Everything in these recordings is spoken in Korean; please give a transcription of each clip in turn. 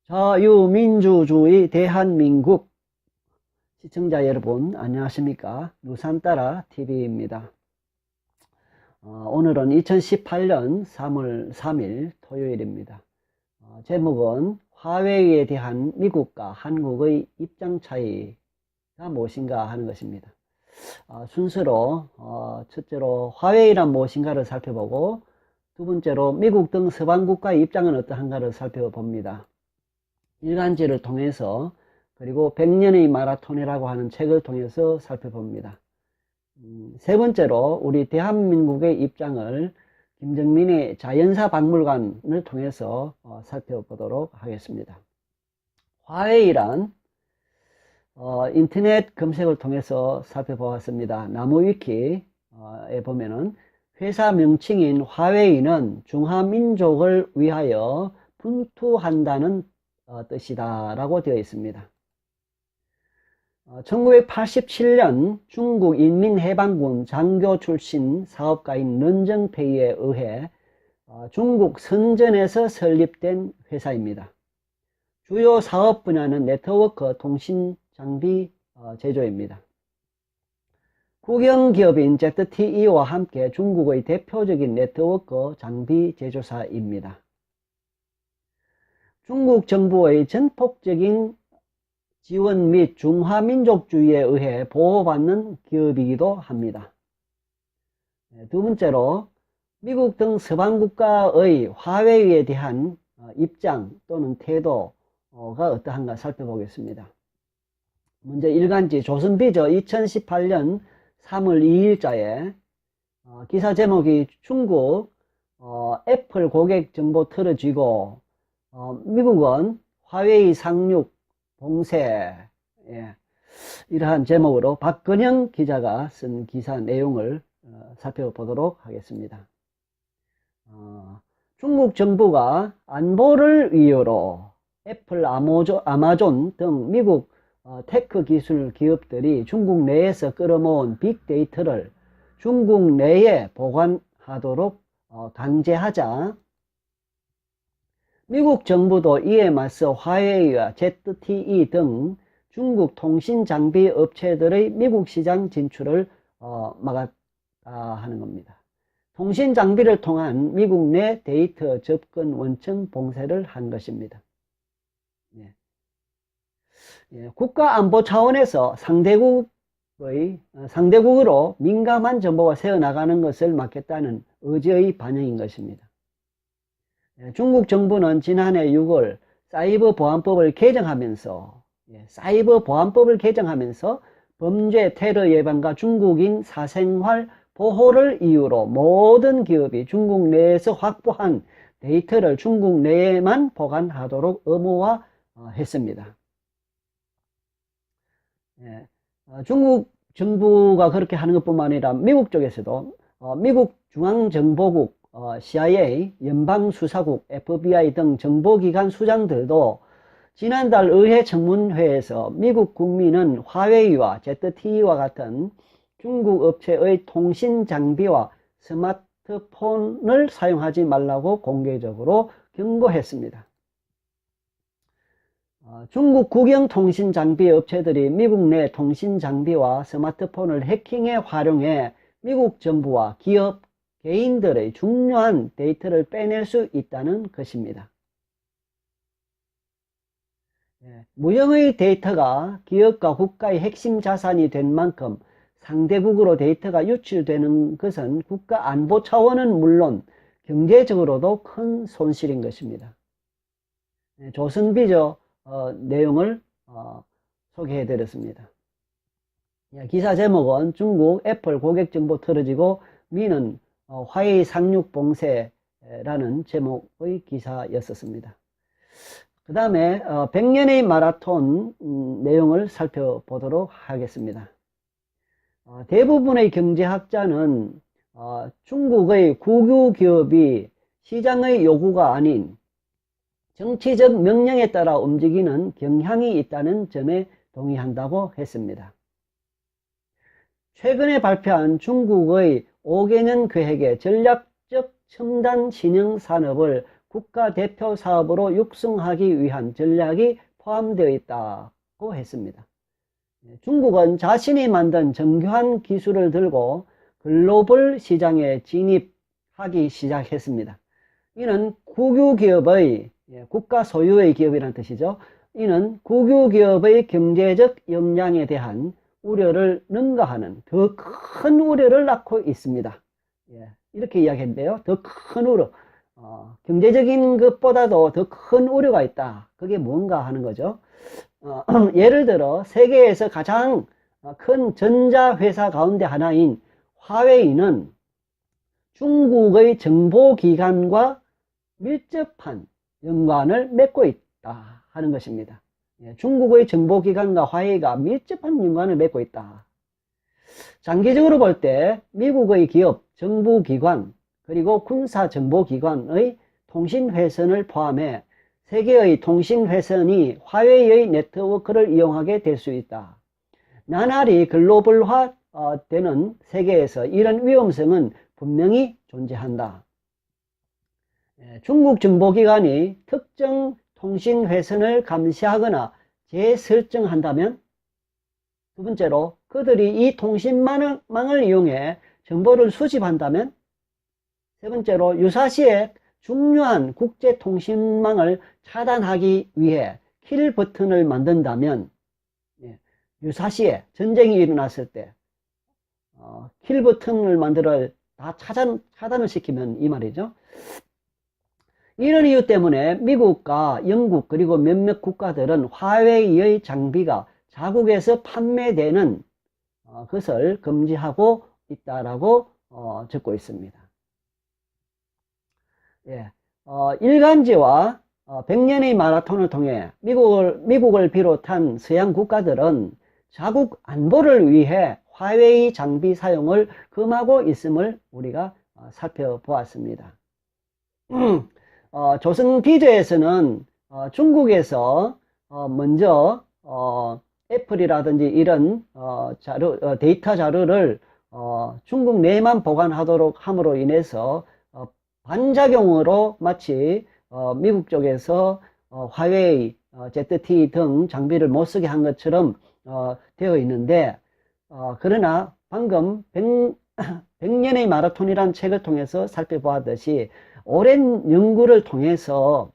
자유민주주의 대한민국 시청자 여러분 안녕하십니까? 누산따라 TV입니다. 오늘은 2018년 3월 3일 토요일입니다. 제목은 화웨이에 대한 미국과 한국의 입장 차이가 무엇인가 하는 것입니다. 순서로 첫째로 화웨이란 무엇인가를 살펴보고 두 번째로 미국 등 서방국가의 입장은 어떠한가를 살펴봅니다. 일간지를 통해서 그리고 100년의 마라톤이라고 하는 책을 통해서 살펴봅니다. 세 번째로 우리 대한민국의 입장을 김정민의 자연사 박물관을 통해서 살펴보도록 하겠습니다. 화웨이란 인터넷 검색을 통해서 살펴보았습니다. 나무위키에 보면은 회사 명칭인 화웨이는 중화민족을 위하여 분투한다는 뜻이다 라고 되어 있습니다. 1987년 중국 인민해방군 장교 출신 사업가인 런정페이에 의해 중국 선전에서 설립된 회사입니다. 주요 사업 분야는 네트워크 통신 장비 제조입니다. 국영기업인 ZTE와 함께 중국의 대표적인 네트워크 장비 제조사입니다. 중국 정부의 전폭적인 지원 및 중화민족주의에 의해 보호받는 기업이기도 합니다. 두 번째로 미국 등 서방국가의 화웨이에 대한 입장 또는 태도가 어떠한가 살펴보겠습니다. 먼저 일간지 조선비저 2018년 3월 2일자에 기사 제목이 중국 애플 고객 정보 틀어쥐고 미국은 화웨이 상륙 봉쇄, 이러한 제목으로 박근영 기자가 쓴 기사 내용을 살펴보도록 하겠습니다. 중국 정부가 안보를 이유로 애플, 아마존 등 미국 테크 기술 기업들이 중국 내에서 끌어모은 빅데이터를 중국 내에 보관하도록 강제하자 미국 정부도 이에 맞서 화웨이와 ZTE 등 중국 통신 장비 업체들의 미국 시장 진출을 막았다 하는 겁니다. 통신 장비를 통한 미국 내 데이터 접근 원천 봉쇄를 한 것입니다. 국가안보 차원에서 상대국으로 민감한 정보가 새어나가는 것을 막겠다는 의지의 반영인 것입니다. 중국 정부는 지난해 6월 사이버 보안법을 개정하면서 범죄 테러 예방과 중국인 사생활 보호를 이유로 모든 기업이 중국 내에서 확보한 데이터를 중국 내에만 보관하도록 의무화했습니다. 중국 정부가 그렇게 하는 것뿐만 아니라 미국 쪽에서도 미국 중앙정보국 CIA, 연방수사국, FBI 등 정보기관 수장들도 지난달 의회 청문회에서 미국 국민은 화웨이와 ZTE와 같은 중국 업체의 통신 장비와 스마트폰을 사용하지 말라고 공개적으로 경고했습니다. 중국 국영 통신 장비 업체들이 미국 내 통신 장비와 스마트폰을 해킹에 활용해 미국 정부와 기업, 개인들의 중요한 데이터를 빼낼 수 있다는 것입니다. 무형의 데이터가 기업과 국가의 핵심 자산이 된 만큼 상대국으로 데이터가 유출되는 것은 국가 안보 차원은 물론 경제적으로도 큰 손실인 것입니다. 조선비저 내용을 소개해 드렸습니다. 기사 제목은 중국 애플 고객 정보 틀어지고 미는 화웨이 상륙 봉쇄라는 제목의 기사였었습니다. 그 다음에 100년의 마라톤 내용을 살펴보도록 하겠습니다. 대부분의 경제학자는 중국의 국유 기업이 시장의 요구가 아닌 정치적 명령에 따라 움직이는 경향이 있다는 점에 동의한다고 했습니다. 최근에 발표한 중국의 5개년 계획의 전략적 첨단 신형 산업을 국가 대표 사업으로 육성하기 위한 전략이 포함되어 있다고 했습니다. 중국은 자신이 만든 정교한 기술을 들고 글로벌 시장에 진입하기 시작했습니다. 이는 국유기업의, 국가 소유의 기업이라는 뜻이죠. 이는 국유기업의 경제적 역량에 대한 우려를 능가하는 더 큰 우려를 낳고 있습니다. 이렇게 이야기했는데요. 더 큰 우려, 경제적인 것보다도 더 큰 우려가 있다. 그게 뭔가 하는 거죠. 예를 들어 세계에서 가장 큰 전자회사 가운데 하나인 화웨이는 중국의 정보기관과 밀접한 연관을 맺고 있다 하는 것입니다. 중국의 정보기관과 화웨이가 밀접한 연관을 맺고 있다. 장기적으로 볼 때 미국의 기업, 정부기관, 그리고 군사정보기관의 통신회선을 포함해 세계의 통신회선이 화웨이의 네트워크를 이용하게 될 수 있다. 나날이 글로벌화 되는 세계에서 이런 위험성은 분명히 존재한다. 중국 정보기관이 특정 통신회선을 감시하거나 재설정한다면, 두 번째로 그들이 이 통신망을 이용해 정보를 수집한다면, 세 번째로 유사시에 중요한 국제통신망을 차단하기 위해 킬 버튼을 만든다면, 유사시에 전쟁이 일어났을 때 킬 버튼을 만들어 다 차단을 시키면 이 말이죠. 이런 이유 때문에 미국과 영국 그리고 몇몇 국가들은 화웨이의 장비가 자국에서 판매되는 것을 금지하고 있다라고 적고 있습니다. 일간지와 100년의 마라톤을 통해 미국을 비롯한 서양 국가들은 자국 안보를 위해 화웨이 장비 사용을 금하고 있음을 우리가 살펴보았습니다. 조선기저에서는 중국에서 먼저 애플이라든지 이런 데이터 자료를 중국 내만 보관하도록 함으로 인해서 반작용으로 마치 미국 쪽에서 화웨이, ZTE 등 장비를 못 쓰게 한 것처럼 되어 있는데, 그러나 방금 100년의 마라톤이라는 책을 통해서 살펴보았듯이 오랜 연구를 통해서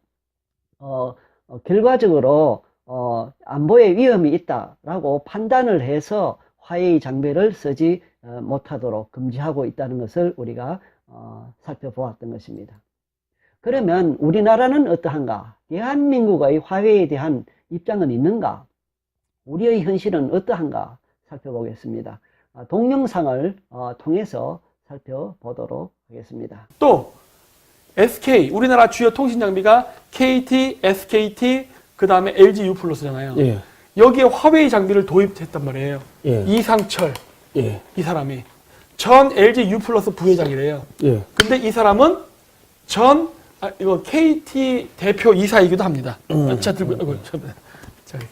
결과적으로 안보에 위험이 있다라고 판단을 해서 화웨이 장비를 쓰지 못하도록 금지하고 있다는 것을 우리가 살펴보았던 것입니다. 그러면 우리나라는 어떠한가? 대한민국의 화웨이에 대한 입장은 있는가? 우리의 현실은 어떠한가? 살펴보겠습니다. 동영상을 통해서 살펴보도록 하겠습니다. 또 SK, 우리나라 주요 통신 장비가 KT, SKT, 그 다음에 LG U+잖아요. 예. 여기에 화웨이 장비를 도입했단 말이에요. 예. 이상철, 예. 이 사람이 전 LG U+ 부회장이래요. 예. 근데 이 사람은 이거 KT 대표 이사이기도 합니다. 자, 들고, 저기.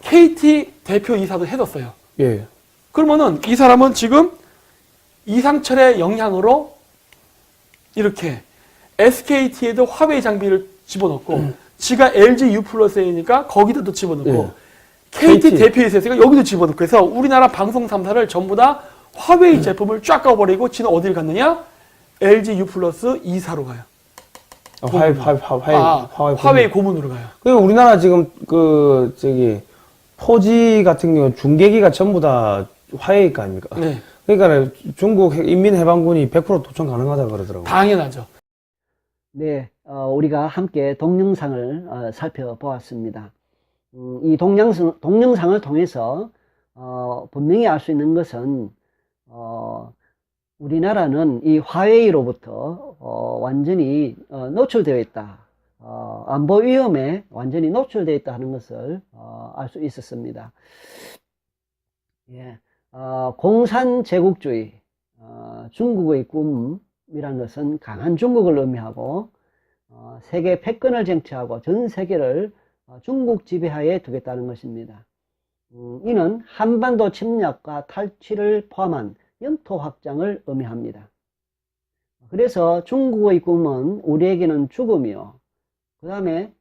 KT 대표 이사도 해뒀어요. 예. 그러면은 이 사람은 지금 이상철의 영향으로 이렇게 SKT에도 화웨이 장비를 집어넣고, 지가 LG U+A니까 거기다도 집어넣고, 예. KT 대표이사였으니까 여기도 집어넣고 해서 우리나라 방송 3사를 전부 다 화웨이 제품을 쫙 까버리고 지는 어딜 갔느냐? LG U+ 이사로 가요. 화웨이 고문으로 가요. 그리고 우리나라 지금 포지 같은 경우 중계기가 전부 다 화웨이 거 아닙니까? 네. 그러니까 중국 인민해방군이 100% 도청 가능하다 그러더라고요. 당연하죠. 네, 우리가 함께 동영상을 살펴보았습니다. 이 동영상을 통해서 분명히 알 수 있는 것은 우리나라는 이 화웨이로부터 완전히 노출되어 있다. 안보 위험에 완전히 노출되어 있다 하는 것을 알 수 있었습니다. 예, 공산 제국주의, 중국의 꿈이라는 것은 강한 중국을 의미하고 세계 패권을 쟁취하고 전 세계를 중국 지배하에 두겠다는 것입니다. 이는 한반도 침략과 탈취를 포함한 영토 확장을 의미합니다. 그래서 중국의 꿈은 우리에게는 죽음이요. 그 다음에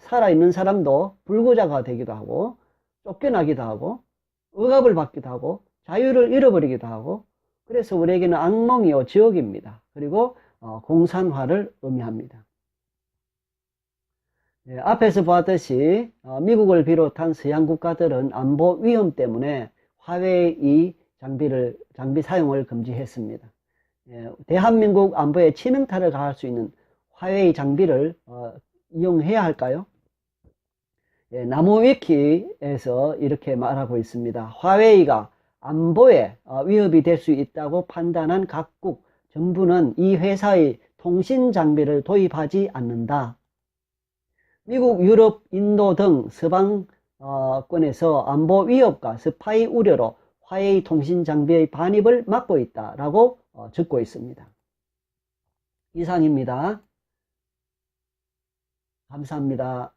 살아있는 사람도 불구자가 되기도 하고 쫓겨나기도 하고 억압을 받기도 하고 자유를 잃어버리기도 하고 그래서 우리에게는 악몽이요 지옥입니다. 그리고 공산화를 의미합니다. 예, 앞에서 보았듯이 미국을 비롯한 서양 국가들은 안보 위험 때문에 화웨이 장비 사용을 금지했습니다. 예, 대한민국 안보에 치명타를 가할 수 있는 화웨이 장비를 이용해야 할까요? 예, 나무위키에서 이렇게 말하고 있습니다. 화웨이가 안보에 위협이 될 수 있다고 판단한 각국 정부는 이 회사의 통신 장비를 도입하지 않는다. 미국, 유럽, 인도 등 서방권에서 안보 위협과 스파이 우려로 화웨이 통신 장비의 반입을 막고 있다라고 적고 있습니다. 이상입니다. 감사합니다.